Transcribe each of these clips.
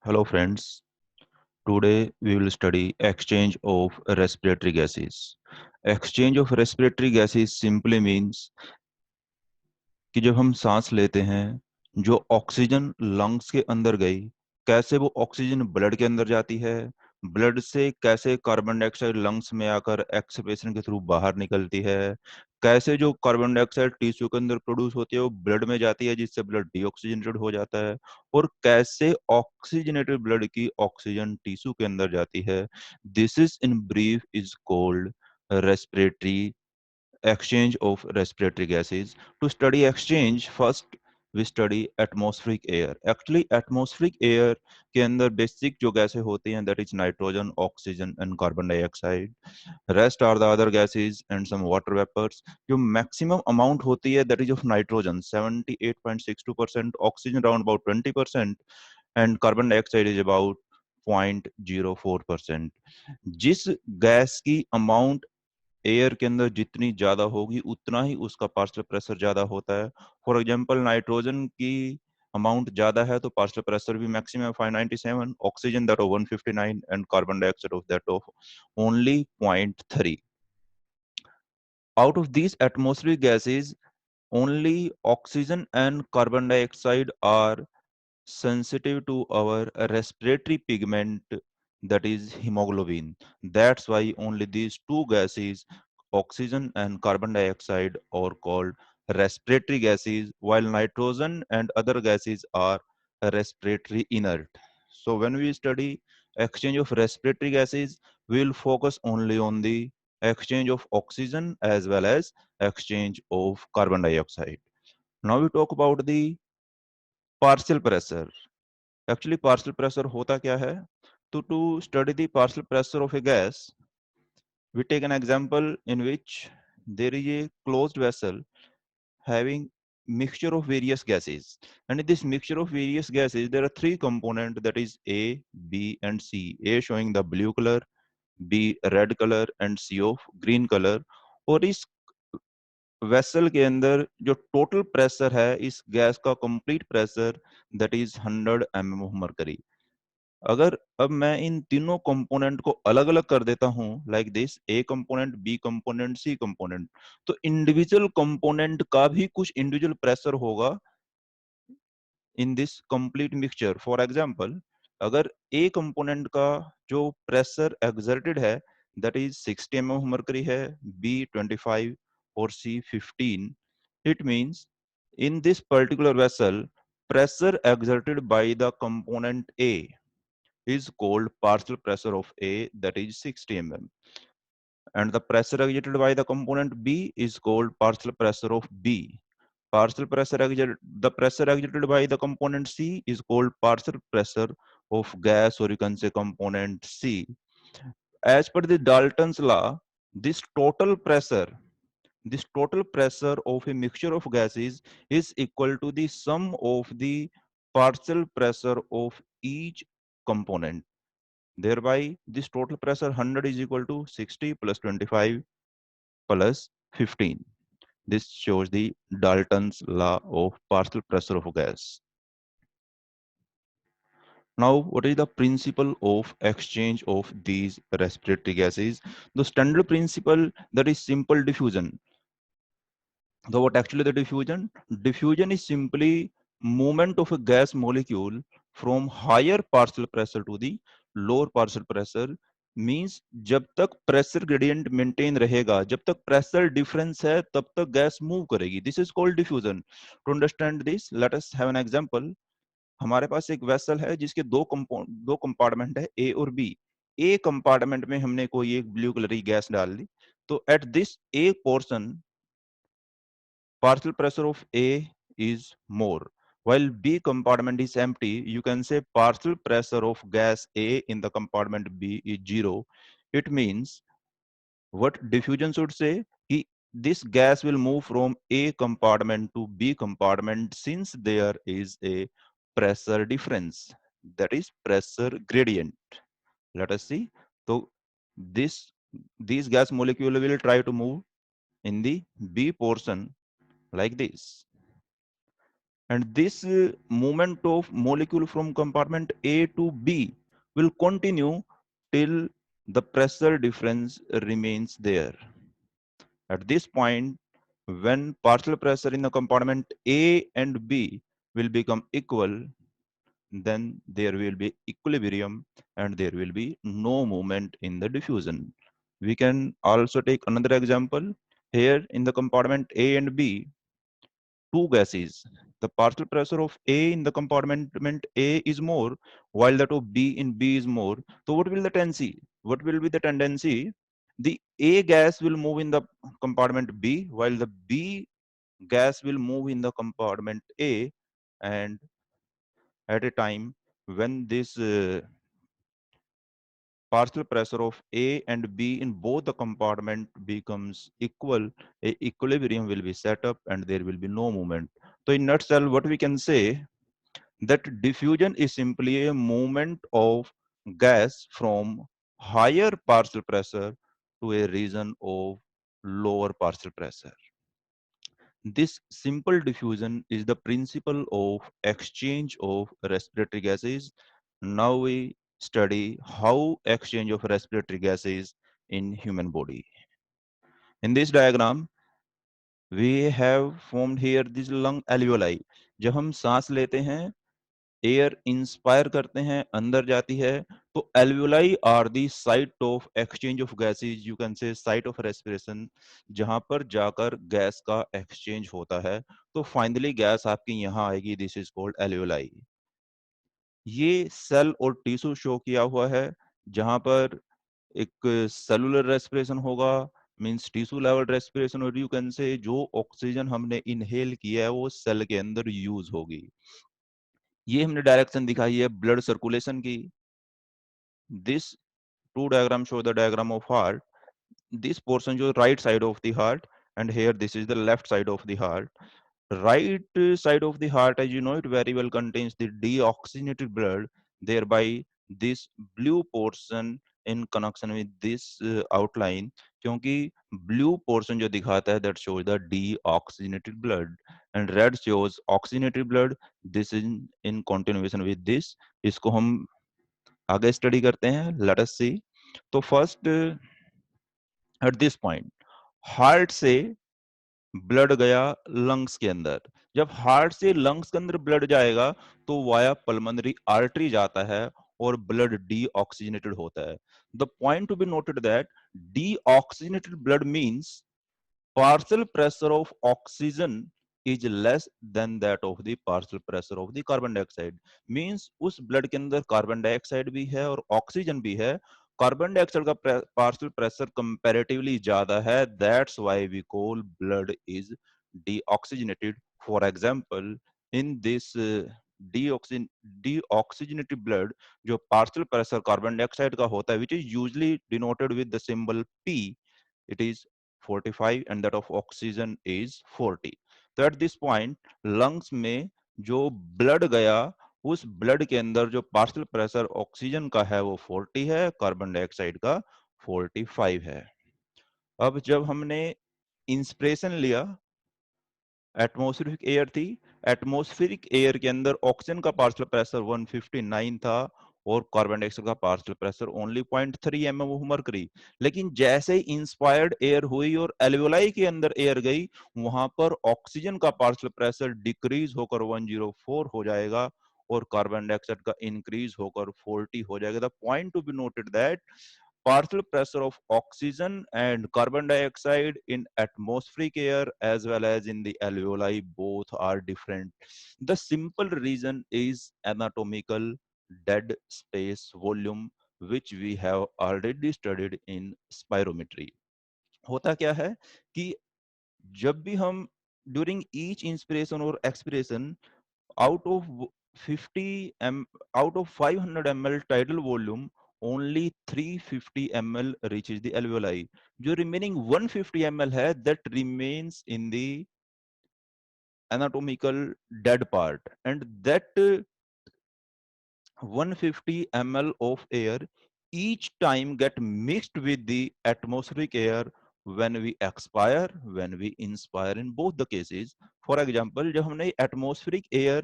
Hello friends, today we will study exchange of respiratory gases. Exchange of respiratory gases simply means कि जब हम सांस लेते हैं, जो ऑक्सीजन लंग्स के अंदर गई, कैसे वो ऑक्सीजन ब्लड के अंदर जाती है, ब्लड से कैसे कार्बन डाइऑक्साइड लंग्स में आकर एक्सपिरेशन के थ्रू बाहर निकलती है, कैसे जो कार्बन डाइऑक्साइड टिश्यू के अंदर प्रोड्यूस होती है वो ब्लड में जाती है जिससे ब्लड डीऑक्सीजनेटेड हो जाता है, और कैसे ऑक्सीजनेटेड ब्लड की ऑक्सीजन टिश्यू के अंदर जाती है. This is in brief is called respiratory exchange of respiratory gases. To study exchange, first we study atmospheric air. Actually, atmospheric air के अंदर basic जो गैसें होती हैं, that is nitrogen, oxygen and carbon dioxide. Rest are the other gases and some water vapors. जो maximum amount होती है, that is of nitrogen, 78.62%, oxygen around about 20%, and carbon dioxide is about 0.04%. जिस gas की amount air के अंदर जितनी ज्यादा होगी उतना ही उसका पार्शियल प्रेशर ज्यादा होता है. फॉर एग्जांपल, नाइट्रोजन की अमाउंट ज्यादा है तो पार्शियल प्रेशर भी maximum 597, oxygen that of 159 and carbon dioxide of that of only 0.3. Out of these atmospheric gases, only oxygen and carbon dioxide are sensitive to our respiratory pigment, that is hemoglobin. That's why only these two gases, oxygen and carbon dioxide, are called respiratory gases, while nitrogen and other gases are respiratory inert. So when we study exchange of respiratory gases, we will focus only on the exchange of oxygen as well as exchange of carbon dioxide. Now we talk about the partial pressure. Actually, partial pressure होता क्या है? तो to study the partial pressure of a gas, we take an example in which there is a closed vessel having mixture of various gases, and in this mixture of various gases there are three components, that is A, B and C. A showing the blue color, B red color and C of green color. और इस vessel के अंदर जो total pressure है इस gas का complete pressure, that is 100 mm of mercury. अगर अब मैं इन तीनों कंपोनेंट को अलग अलग कर देता हूं, like this, A component, B component, C component, तो इंडिविजुअल कंपोनेंट का भी कुछ इंडिविजुअल प्रेशर होगा in this complete mixture. For example, अगर ए कंपोनेंट का जो प्रेशर एक्सर्टेड है that is 60 mm of mercury है, बी 25 और C 15, it means in this particular vessel pressure exerted by the component A is called partial pressure of A, that is 60 mm, and the pressure exerted by the component B is called partial pressure of B. Partial pressure exerted, the pressure exerted by the component C is called partial pressure of gas, or you can say component C. As per the Dalton's law, this total pressure, this total pressure of a mixture of gases is equal to the sum of the partial pressure of each component. Thereby, this total pressure 100 is equal to 60 plus 25 plus 15. This shows the Dalton's law of partial pressure of gas. Now, what is the principle of exchange of these respiratory gases? The standard principle, that is simple diffusion. So what actually the diffusion? Diffusion is simply movement of a gas molecule from higher partial pressure to the lower partial pressure. Means जब तक pressure gradient maintain रहेगा, जब तक pressure difference है तब तक gas move करेगी. This is called diffusion. To understand this, let us have an example. हमारे पास एक वेसल है जिसके दो कंपार्टमेंट है, ए और बी. ए कंपार्टमेंट में हमने कोई एक ब्लू कलर की गैस डाल दी, तो at this A portion partial pressure of A is more. While B compartment is empty, you can say partial pressure of gas A in the compartment B is 0. It means what diffusion should say? This gas will move from A compartment to B compartment since there is a pressure difference, that is pressure gradient. Let us see. So this these gas molecule will try to move in the B portion like this. and this movement of molecule from compartment A to B will continue till the pressure difference remains there. At this point, when partial pressure in the compartment A and B will become equal, then there will be equilibrium and there will be no movement in the diffusion. We can also take another example. Here in the compartment A and B, two gases. The partial pressure of A in the compartment A is more, while that of B in B is more. So what will the tendency? What will be the tendency? The A gas will move in the compartment B, while the B gas will move in the compartment A, and at a time when this partial pressure of A and B in both the compartment becomes equal, a equilibrium will be set up and there will be no movement. So in nutshell, what we can say that diffusion is simply a movement of gas from higher partial pressure to a region of lower partial pressure. This simple diffusion is the principle of exchange of respiratory gases. Now we study how exchange of respiratory gases in human body. In this diagram, we have formed here this lung alveoli. जब हम सांस लेते हैं, air inspire करते हैं, अंदर जाती है, तो alveoli are the site of exchange of gases, you can say site of respiration, जहां पर जाकर गैस का एक्सचेंज होता है, तो फाइनली गैस आपकी यहां आएगी, दिस इज कॉल्ड alveoli. ये सेल और टिश्यू शो किया हुआ है, जहां पर एक सेलुलर रेस्पिरेशन होगा, मींस टिश्यू लेवल रेस्पिरेशन, और यू कैन से जो ऑक्सीजन हमने इनहेल किया है वो सेल के अंदर यूज होगी. ये हमने डायरेक्शन दिखाई है ब्लड सर्कुलेशन की. This two diagram show the diagram of heart. This portion shows right side of the heart, and here this is the left side of the heart. Right side of the heart, as you know, it very well contains the deoxygenated blood. Thereby, this blue portion in connection with this outline, क्योंकि blue portion जो दिखाता है that shows the deoxygenated blood, and red shows oxygenated blood. This is in continuation with this. इसको हम आगे study करते हैं. Let us see. तो first eight this point heart से ब्लड गया लंग्स के अंदर. जब हार्ट से लंग्स के अंदर ब्लड जाएगा तो वाया पल्मोनरी आर्टरी जाता है और ब्लड डीऑक्सीजनेटेड होता है. The point to be noted that deoxygenated blood means partial pressure of oxygen is less than that of the partial pressure of the carbon dioxide. Means उस blood के अंदर carbon dioxide भी है और oxygen भी है. कार्बन डाइऑक्साइड का partial pressure comparatively ज्यादा है. That's why we call blood is deoxygenated. For example, in this deoxygenated blood, जो पार्शियल प्रेशर कार्बन डाइऑक्साइड का होता है, which is usually denoted with the symbol P, it is 45 and that of oxygen is 40. तो at this point lungs में जो blood गया, उस blood के अंदर जो पार्शियल प्रेशर ऑक्सीजन का है वो 40 है, कार्बन डाइऑक्साइड का 45 है. अब जब हमने इंस्पिरेशन लिया, एटमॉस्फेरिक एयर थी, एटमॉस्फेरिक एयर के अंदर ऑक्सीजन का पार्शियल प्रेशर 159 था और कार्बन डाइऑक्साइड का partial pressure only 0.3 mm of mercury. लेकिन जैसे ही इंस्पायर्ड एयर हुई और एल्वेलाई के अंदर एयर गई, वहां पर ऑक्सीजन का पार्शियल प्रेशर डिक्रीज होकर 104 हो जाएगा और कार्बन डाइऑक्साइड का इंक्रीज होकर 40 हो जाएगा. The point to be noted that partial pressure of oxygen and carbon dioxide in atmospheric air as well as in the alveoli both are different. The simple reason is anatomical dead space volume, which we have already studied in spirometry. होता क्या है कि जब भी हम during each inspiration or expiration, out of 50 m out of 500 ml tidal volume, only 350 ml reaches the alveoli. जो remaining 150 ml है, that remains in the anatomical dead part, and that 150 ml of air each time get mixed with the atmospheric air when we expire, when we inspire, in both the cases. For example, जब हमने atmospheric air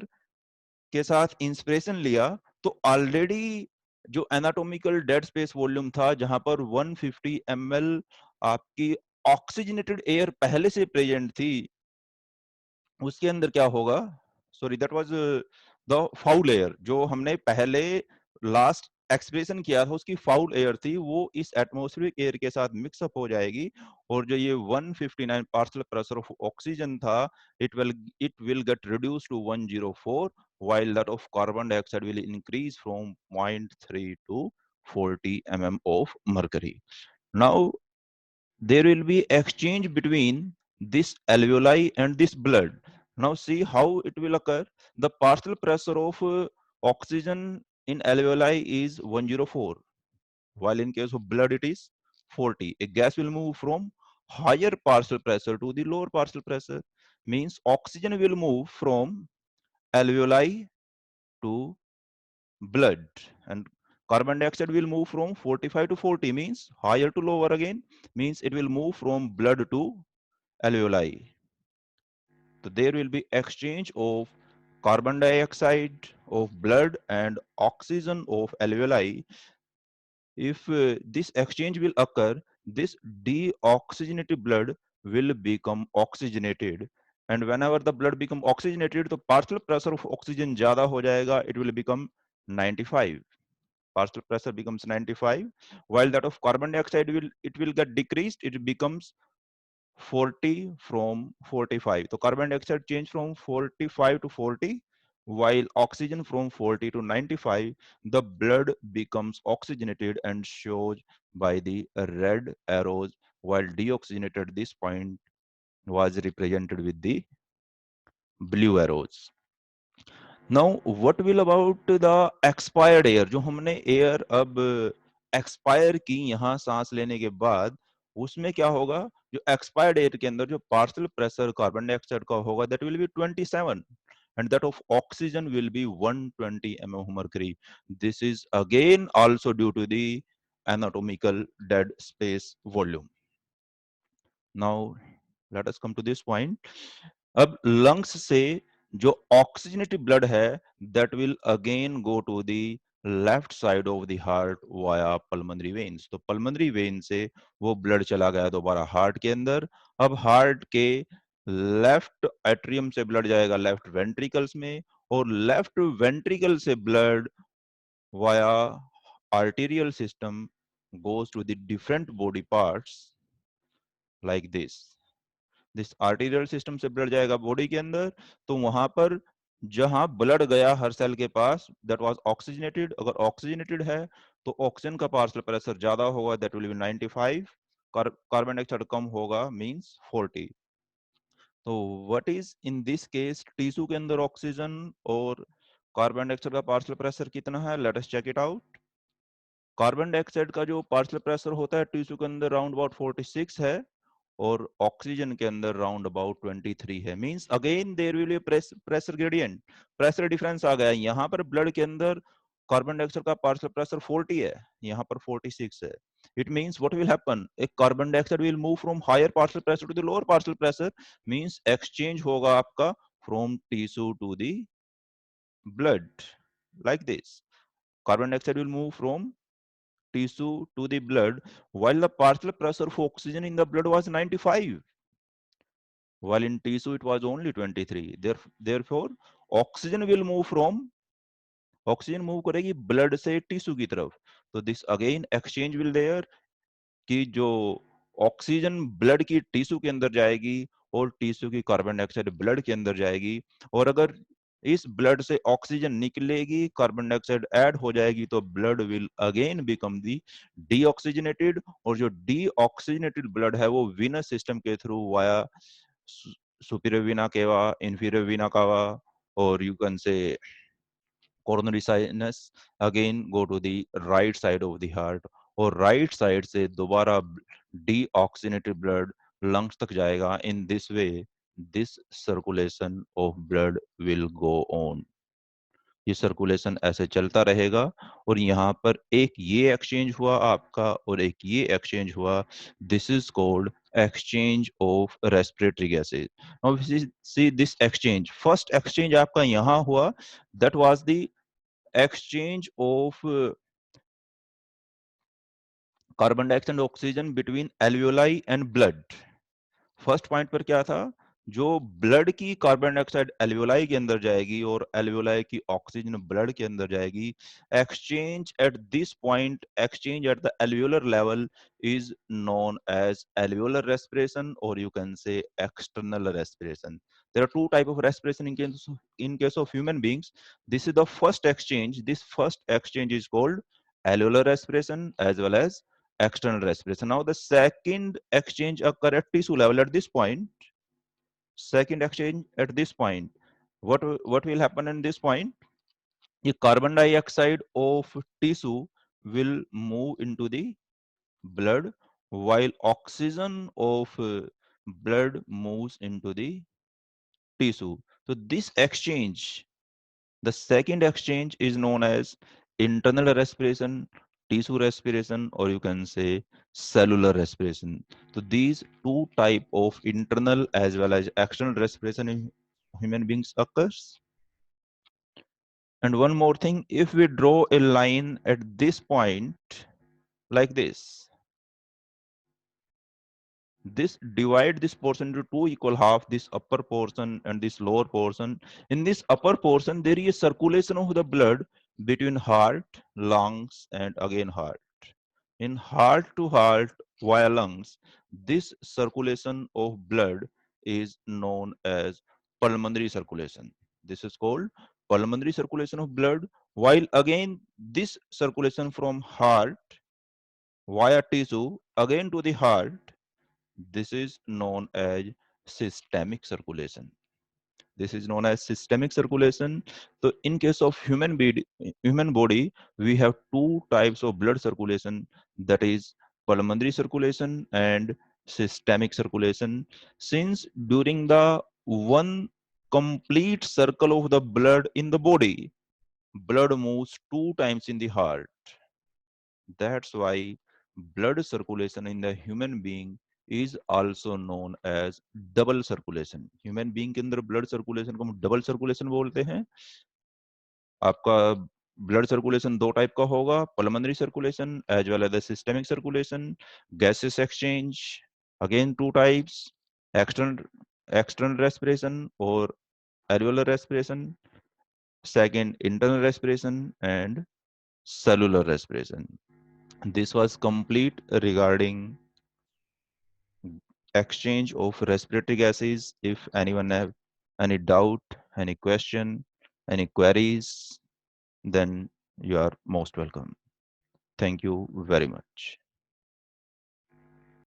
के साथ inspiration लिया तो already जो anatomical dead space volume था जहां पर 150 ml आपकी ऑक्सीजनेटेड एयर पहले से प्रेजेंट थी, उसके अंदर क्या होगा, sorry that was the foul air, जो हमने पहले लास्ट एक्सप्रेशन किया था उसकी फाउल एयर थी, वो इस एटमॉस्फेरिक एयर के साथ मिक्सअप हो जाएगी और जो ये 159 पार्शियल प्रेशर ऑफ ऑक्सीजन था, it will get reduce to 104, while that of carbon dioxide will increase from zero point 0.3 to 40 mm of mercury. Now there will be exchange between this alveoli and this blood. Now see how it will occur. The partial pressure of oxygen in alveoli is 104, while in case of blood it is 40. A gas will move from higher partial pressure to the lower partial pressure. Means oxygen will move from alveoli to blood, and carbon dioxide will move from 45 to 40, means higher to lower again, means it will move from blood to alveoli. So there will be exchange of carbon dioxide of blood and oxygen of alveoli. If this exchange will occur, this deoxygenated blood will become oxygenated, and whenever the blood become oxygenated, the partial pressure of oxygen ज़्यादा हो जाएगा, it will become 95. Partial pressure becomes 95, while that of carbon dioxide will get decreased, it becomes 40 from 45. So carbon dioxide change from 45 to 40, while oxygen from 40 to 95. The blood becomes oxygenated and shows by the red arrows, while deoxygenated this point was represented with the blue arrows. Now what will about the expired air, जो हमने air अब expire की यहाँ सांस लेने के बाद, उसमें क्या होगा, जो एक्सपायर्ड एयर के अंदर जो पार्शियल प्रेशर कार्बन डाइऑक्साइड का होगा that will B 27, and that of oxygen will be 120 mm of mercury. This is again also due to the anatomical dead space volume. Now let us come to this point. अब lungs से जो oxygenated blood है that will again go to the left side of the heart via pulmonary veins. तो pulmonary vein से वो blood चला गया दोबारा हार्ट के अंदर. अब हार्ट के लेफ्ट एट्रियम से ब्लड जाएगा लेफ्ट वेंट्रिकल्स में, और लेफ्ट वेंट्रिकल से blood via arterial system goes to the different body parts like this. This arterial system से ब्लड जाएगा बॉडी के अंदर, तो वहां पर जहां ब्लड गया हर सेल के पास दैट वाज ऑक्सीजनेटेड, अगर ऑक्सीजनेटेड है तो ऑक्सीजन का पार्शियल प्रेशर ज्यादा होगा that will be 95, carbon dioxide कम होगा मींस 40. तो what is in this case, tissue के अंदर ऑक्सीजन और कार्बन डाइऑक्साइड का पार्शियल प्रेशर कितना है, let us check it out. Carbon dioxide का जो पार्शियल प्रेशर होता है टिश्यू के अंदर राउंड अबाउट 46 है, और ऑक्सीजन के अंदर राउंड अबाउट 23 है. Means again there will be pressure gradient, pressure difference आ गया. यहाँ पर ब्लड के अंदर कार्बन डाइऑक्साइड का पार्शियल प्रेशर 40 है, यहाँ पर 46 है. It means what will happen, एक carbon dioxide will move from higher partial pressure to the lower partial pressure, means exchange होगा आपका from tissue to the blood like this. Carbon dioxide will move from tissue to the blood, while the partial pressure of oxygen in the blood was 95, while in tissue it was only 23. Therefore oxygen will move from, oxygen move करेगी blood से tissue की तरफ. तो this again exchange will there, कि जो oxygen blood की tissue के अंदर जाएगी और टिश्यू की कार्बन डाइऑक्साइड ब्लड के अंदर जाएगी, और अगर इस ब्लड से ऑक्सीजन निकलेगी कार्बन डाइऑक्साइड ऐड हो जाएगी तो blood will again become the deoxygenated, और जो डीऑक्सीजनेटेड ब्लड है वो वीनस सिस्टम के थ्रू वाया सुपीरियर वीना केवा, इंफीरियर वीना कावा, और यू कैन से coronary sinus again go to the right side of the heart, और right side से दोबारा deoxygenated blood lungs तक जाएगा. In this way this circulation of blood will go on. ये सर्कुलेशन ऐसे चलता रहेगा, और यहाँ पर एक ये एक्सचेंज हुआ आपका और एक ये एक्सचेंज हुआ. This is called exchange of respiratory gases. Now see this exchange. First exchange आपका यहाँ हुआ, that was the exchange of carbon dioxide and oxygen between alveoli and blood. First point पर क्या था, जो ब्लड की कार्बन डाइऑक्साइड एल्वियोलाई के अंदर जाएगी और एल्वियोलाई की ऑक्सीजन ब्लड के अंदर जाएगी, exchange at this point, exchange at the alveolar level is known as alveolar respiration, और you can say external respiration. There are two type of respiration in case of human beings. This is the first exchange. This first exchange is called alveolar respiration as well as external respiration. Now the second exchange occur at tissue level at this point. Second exchange at this point. What will happen in this point? The carbon dioxide of tissue will move into the blood, while oxygen of blood moves into the tissue. So this exchange, the second exchange, is known as internal respiration, tissue respiration, or you can say cellular respiration. So these two type of internal as well as external respiration in human beings occurs. And one more thing, if we draw a line at this point like this divide this portion into two equal half, this upper portion and this lower portion. In this upper portion there is circulation of the blood between heart, lungs, and again heart. In heart to heart via lungs, this circulation of blood is known as pulmonary circulation. This is called pulmonary circulation of blood, while again this circulation from heart via tissue again to the heart, this is known as systemic circulation. This is known as systemic circulation. So in case of human body, we have two types of blood circulation, that is pulmonary circulation and systemic circulation. Since during the one complete circle of the blood in the body, blood moves two times in the heart. That's why blood circulation in the human being is also known as double circulation. Human being के अंदर blood circulation को हम double circulation बोलते हैं. आपका blood circulation दो type का होगा, pulmonary circulation as well as the systemic circulation. Gases exchange again two types, external respiration और alveolar respiration. Second internal respiration and cellular respiration. This was complete regarding exchange of respiratory gases. If anyone have any doubt, any question, any queries, then you are most welcome. Thank you very much.